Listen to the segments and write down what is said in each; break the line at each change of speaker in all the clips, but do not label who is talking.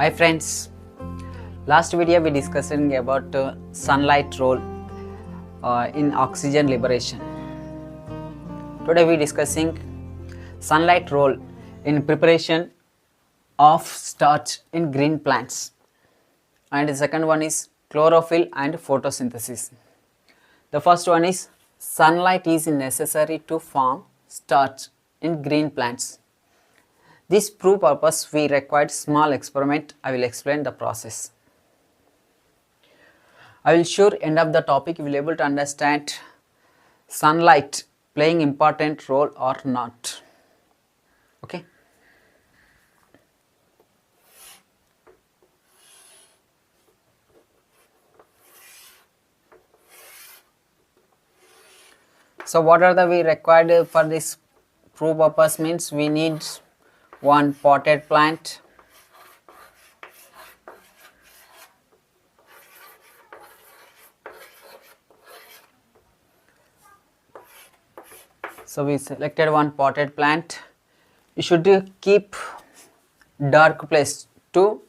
Hi friends, last video we discussing about sunlight role in oxygen liberation. Today we discussing sunlight role in preparation of starch in green plants, and the second one is chlorophyll and photosynthesis. The first one is sunlight is necessary to form starch in green plants. This proof purpose we required small experiment. I will explain the process. I will sure end of the topic you will able to understand sunlight playing important role or not. Okay. So what are the we required for this proof purpose means we need one potted plant, so we selected one potted plant. You should keep dark place to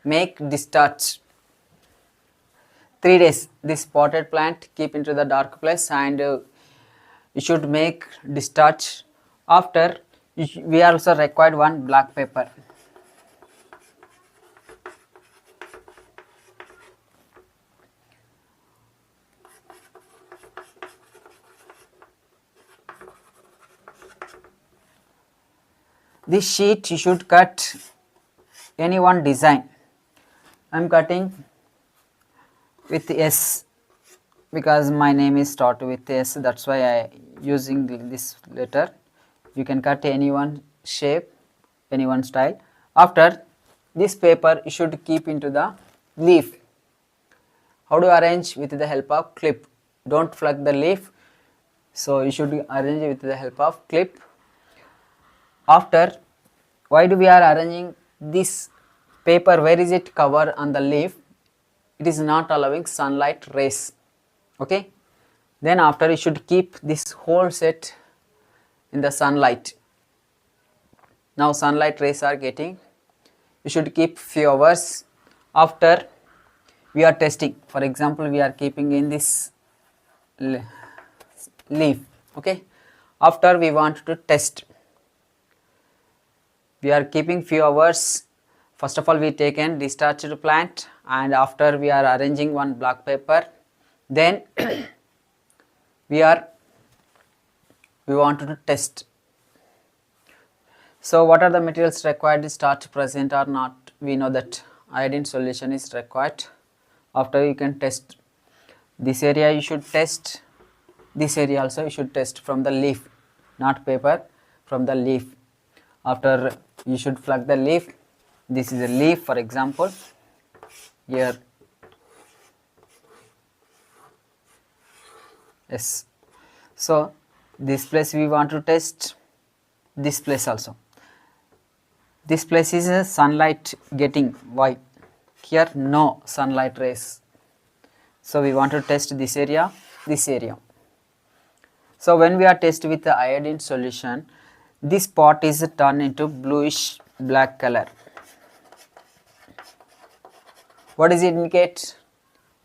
make the starch. 3 days this potted plant keep into the dark place and you should make the starch. After we also required one black paper. This sheet you should cut any one design. I am cutting with S because my name is start with S, that's why I using this letter. You can cut any one shape, any one style. After this paper you should keep into the leaf. How to arrange? With the help of clip. Don't plug the leaf, so you should arrange with the help of clip. After, why do we are arranging this paper? Where is it cover on the leaf? It is not allowing sunlight rays. Okay. Then after you should keep this whole set in the sunlight. Now sunlight rays are getting. You should keep few hours. After we are testing. For example, we are keeping in this leaf. Okay. After we want to test. We are keeping few hours. First of all, we taken discharged plant, and after we are arranging one black paper. Then we want to test. So what are the materials required? Is starch present or not? We know that iodine solution is required. After you can test this area, you should test this area also. You should test from the leaf, not paper, from the leaf. After you should plug the leaf. This is a leaf, for example. Here, yes. So this place we want to test. This place also. This place is a sunlight getting. Why? Here no sunlight rays. So we want to test this area, this area. So when we are test with the iodine solution, this pot is turned into bluish black color. What does it indicate?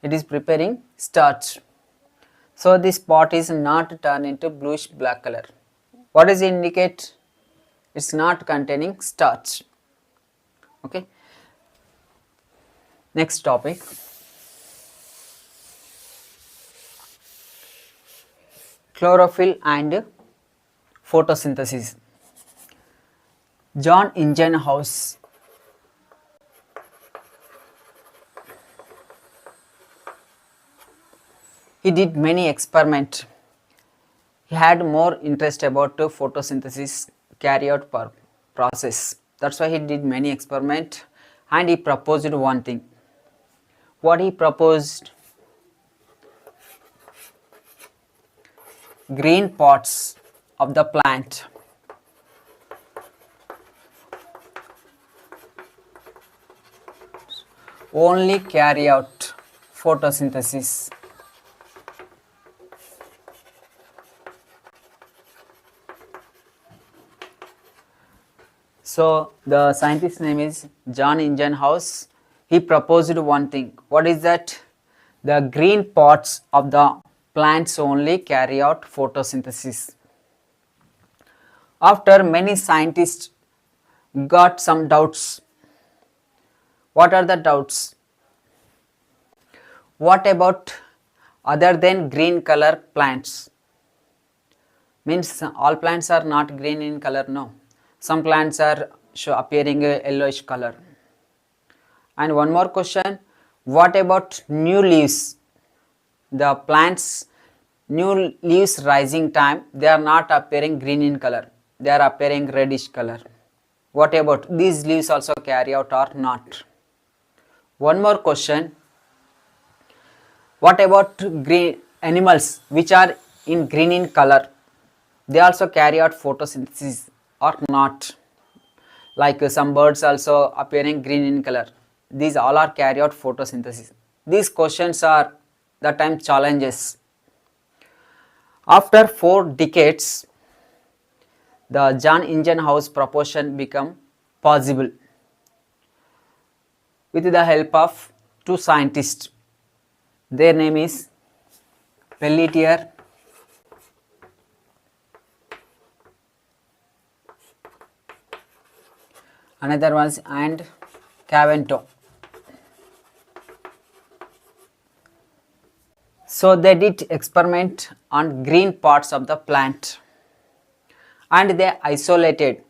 It is preparing starch. So this pot is not turned into bluish black color. What does it indicate? It's not containing starch. Okay. Next topic. Chlorophyll and photosynthesis. John Ingenhousz he did many experiments. He had more interest about photosynthesis carry out per process. That's why he did many experiments and he proposed one thing. What he proposed? Green pots of the plant only carry out photosynthesis. So the scientist name is John Ingenhouse. He proposed one thing. What is that? The green parts of the plants only carry out photosynthesis. After many scientists got some doubts. What are the doubts? What about other than green color plants? Means all plants are not green in color, no. Some plants are appearing a yellowish color. And one more question, what about new leaves? The plants new leaves rising time, they are not appearing green in color, they are appearing reddish color. What about these leaves also carry out or not? One more question, what about green animals which are in green in color? They also carry out photosynthesis or not? Like some birds also appearing green in color. These all are carry out photosynthesis. These questions are the time challenges. After 4 decades, the John Ingenhouse proposition become possible with the help of 2 scientists. Their name is Pelletier another one and Cavento. So they did experiment on green parts of the plant and they isolated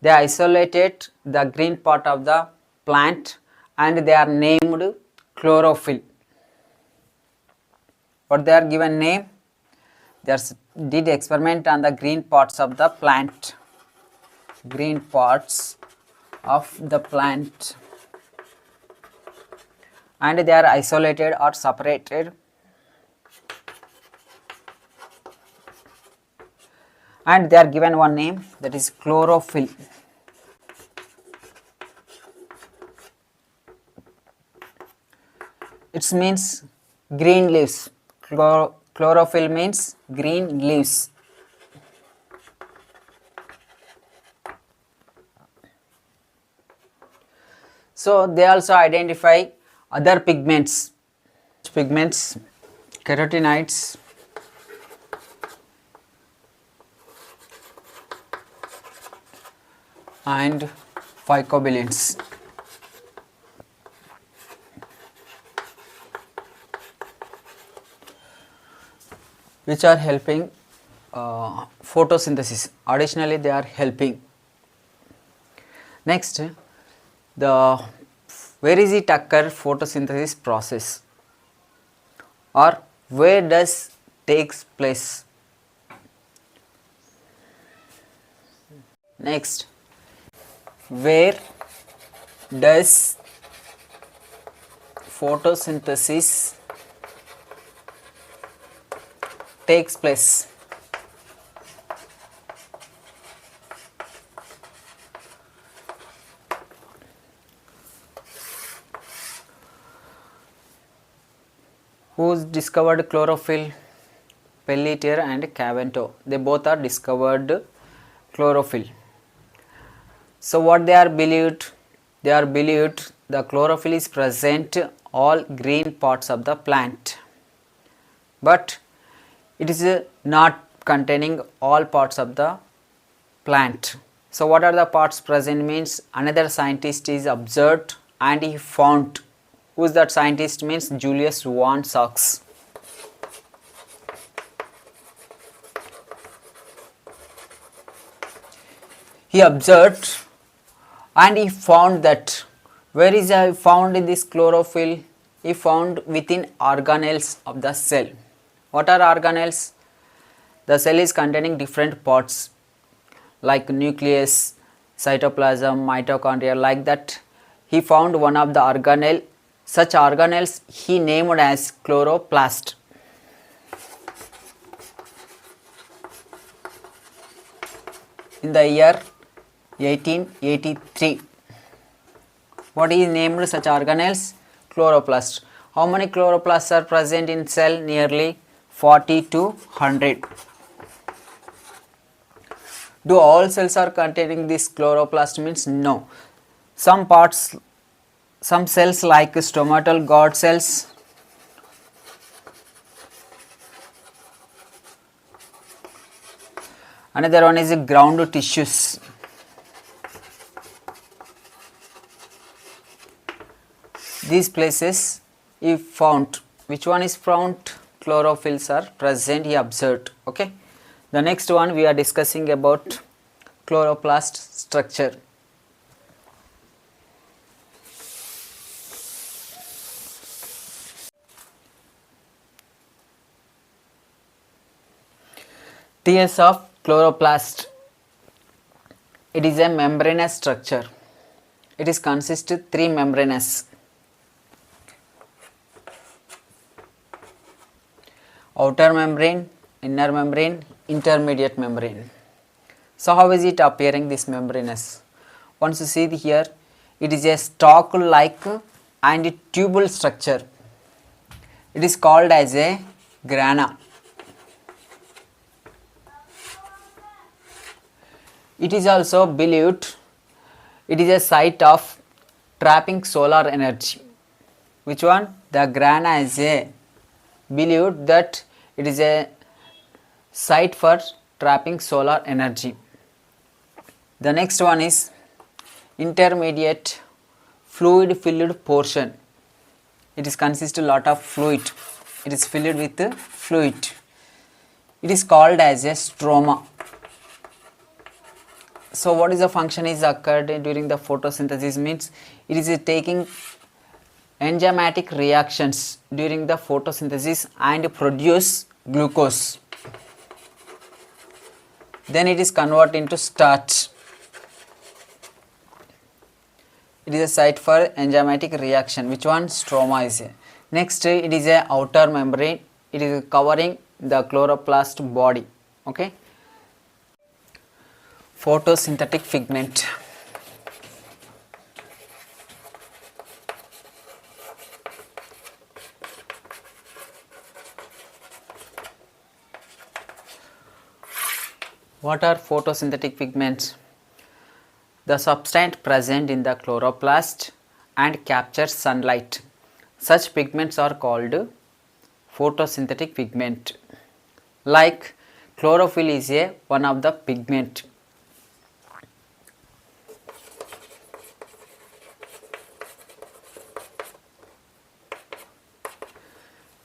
the green part of the plant and they are named chlorophyll. What they are given name? They did experiment on the green parts of the plant. Green parts of the plant and they are isolated or separated and they are given one name, that is chlorophyll. It means green leaves. Chlorophyll means green leaves. So they also identify other pigments, carotenoids, and phycobilins. Which are helping photosynthesis. Additionally, they are helping. Next, where is it occur photosynthesis process, or where does takes place? Next, where does photosynthesis takes place? Who's discovered chlorophyll? Pelletier and Cavento. They both are discovered chlorophyll. So what they are believed? They are believed the chlorophyll is present all green parts of the plant, but it is not containing all parts of the plant. So what are the parts present means another scientist is observed and he found. Who is that scientist means Julius von Sachs. He observed and he found that where is found in this chlorophyll? He found within organelles of the cell. What are organelles? The cell is containing different parts like nucleus, cytoplasm, mitochondria, like that. He found one of the organelle. Such organelles he named as chloroplast. In the year 1883. What is named such organelles? Chloroplast. How many chloroplasts are present in cell? Nearly 40 to 100. Do all cells are containing this chloroplast? Means no. Some parts, some cells like stomatal gourd cells, another one is ground tissues. These places if found, which one is found? Chlorophylls are present, he observed. Okay. The next one we are discussing about chloroplast structure. TS of chloroplast. It is a membranous structure. It is consists of three membranes. Outer membrane, inner membrane, intermediate membrane. So how is it appearing, this membranous? Once you see here, it is a stalk like and tubule structure. It is called as a grana. It is also believed it is a site of trapping solar energy. Which one? The grana is a believed that it is a site for trapping solar energy. The next one is intermediate fluid filled portion. It is consists a lot of fluid. It is filled with fluid. It is called as a stroma. So what is the function is occurred during the photosynthesis? Means it is taking enzymatic reactions during the photosynthesis and produce glucose. Then it is converted into starch. It is a site for enzymatic reaction. Which one? Stroma is a. Next, it is a outer membrane. It is covering the chloroplast body. Okay. Photosynthetic pigment. What are photosynthetic pigments? The substance present in the chloroplast and captures sunlight. Such pigments are called photosynthetic pigment. Like chlorophyll is one of the pigment.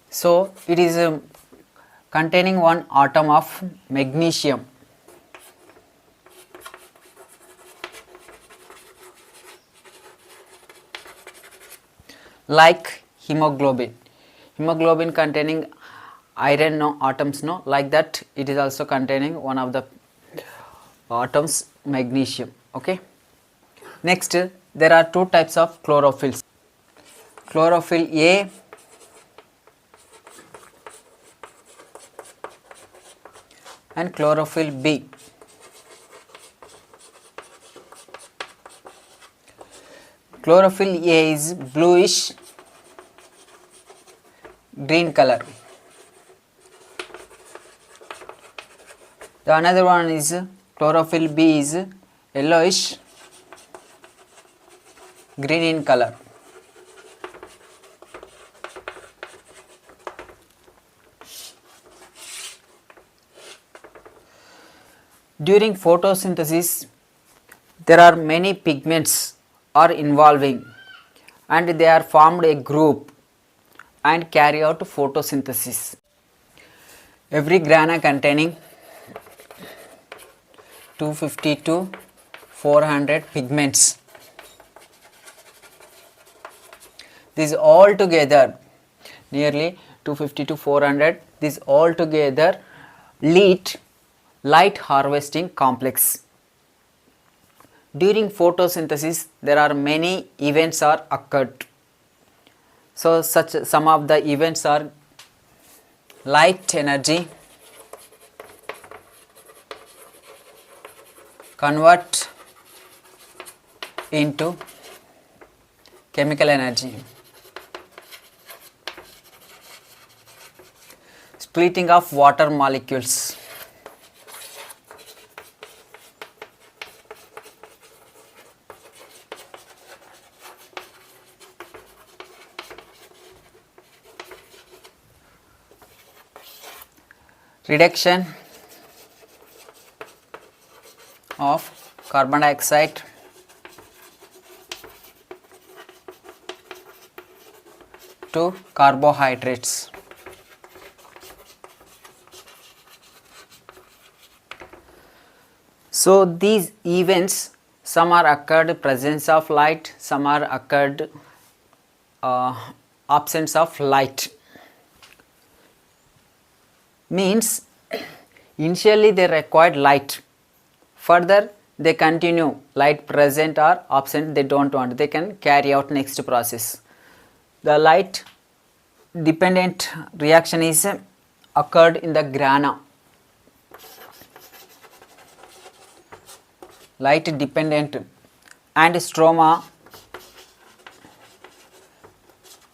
So it is containing one atom of magnesium. Like hemoglobin. Hemoglobin containing iron atoms, like that it is also containing one of the atoms magnesium. Okay. Next, there are two types of chlorophylls. Chlorophyll A and chlorophyll B. Chlorophyll A is bluish green color. The another one is chlorophyll B is yellowish green in color. During photosynthesis, there are many pigments are involving and they are formed a group and carry out photosynthesis. Every grana containing 250 to 400 pigments. These all together nearly 250 to 400. These all together lead light harvesting complex. During photosynthesis, there are many events are occurred. So some of the events are light energy convert into chemical energy, splitting of water molecules, reduction of carbon dioxide to carbohydrates. So these events, some are occurred presence of light, some are occurred absence of light. Means initially they required light, further they continue light present or absent, they don't want, they can carry out next process. The light dependent reaction is occurred in the grana. Light dependent and stroma,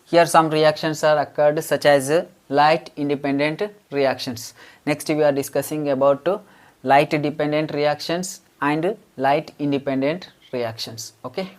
here some reactions are occurred such as light independent reactions. Next we are discussing about light dependent reactions and light independent reactions. Okay.